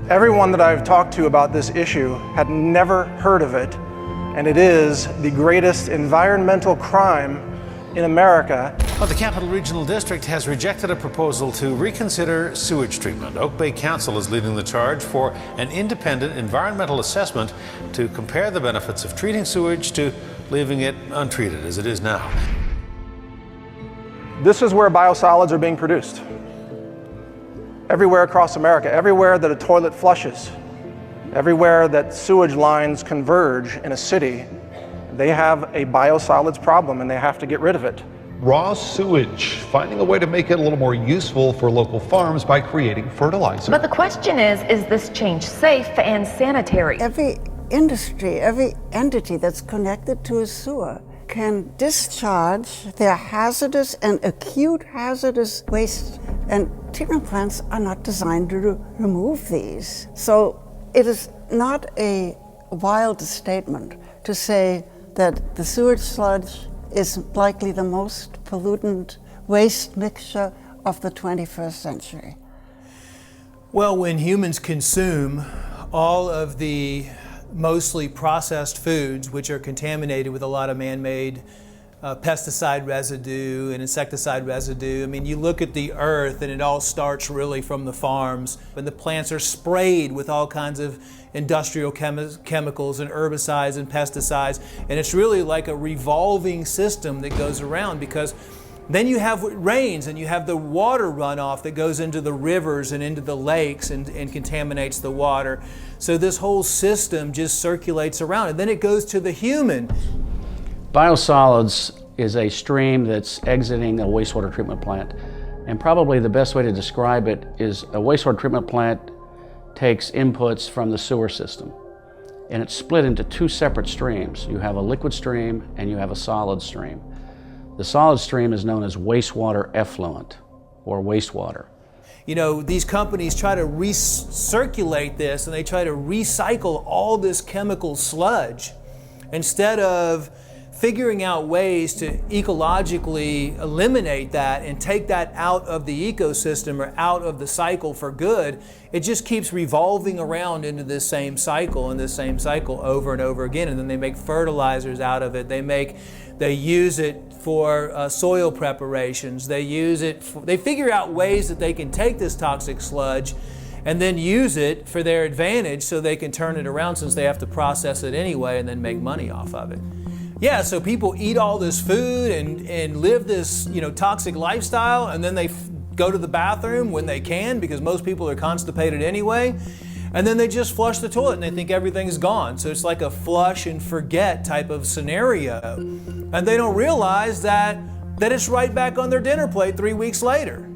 Everyone that I've talked to about this issue had never heard of it, and it is the greatest environmental crime in America. Well, the Capital Regional District has rejected a proposal to reconsider sewage treatment. Oak Bay Council is leading the charge for an independent environmental assessment to compare the benefits of treating sewage to leaving it untreated as it is now. This is where biosolids are being produced. Everywhere across America, everywhere that a toilet flushes, everywhere that sewage lines converge in a city, they have a biosolids problem and they have to get rid of it. Raw sewage, finding a way to make it a little more useful for local farms by creating fertilizer. But the question is this change safe and sanitary? Every industry, every entity that's connected to a sewer can discharge their hazardous and acute hazardous waste, and treatment plants are not designed to remove these. So it is not a wild statement to say that the sewage sludge is likely the most pollutant waste mixture of the 21st century. Well, when humans consume all of the mostly processed foods, which are contaminated with a lot of man-made pesticide residue and insecticide residue. I mean, you look at the earth and it all starts really from the farms, and the plants are sprayed with all kinds of industrial chemicals and herbicides and pesticides, and it's really like a revolving system that goes around, because then you have what rains and you have the water runoff that goes into the rivers and into the lakes and contaminates the water. So this whole system just circulates around, and then it goes to the human. Biosolids is a stream that's exiting a wastewater treatment plant. And probably the best way to describe it is a wastewater treatment plant takes inputs from the sewer system. And it's split into two separate streams. You have a liquid stream and you have a solid stream. The solid stream is known as wastewater effluent, or wastewater. You know, these companies try to recirculate this, and they try to recycle all this chemical sludge instead of figuring out ways to ecologically eliminate that and take that out of the ecosystem or out of the cycle for good. It just keeps revolving around into this same cycle and this same cycle over and over again. And then they make fertilizers out of it. They use it for soil preparations. They figure out ways that they can take this toxic sludge and then use it for their advantage so they can turn it around, since they have to process it anyway and then make money off of it. Yeah, so people eat all this food and live this, toxic lifestyle, and then they go to the bathroom when they can, because most people are constipated anyway, and then they just flush the toilet and they think everything's gone. So it's like a flush and forget type of scenario. And they don't realize that it's right back on their dinner plate 3 weeks later.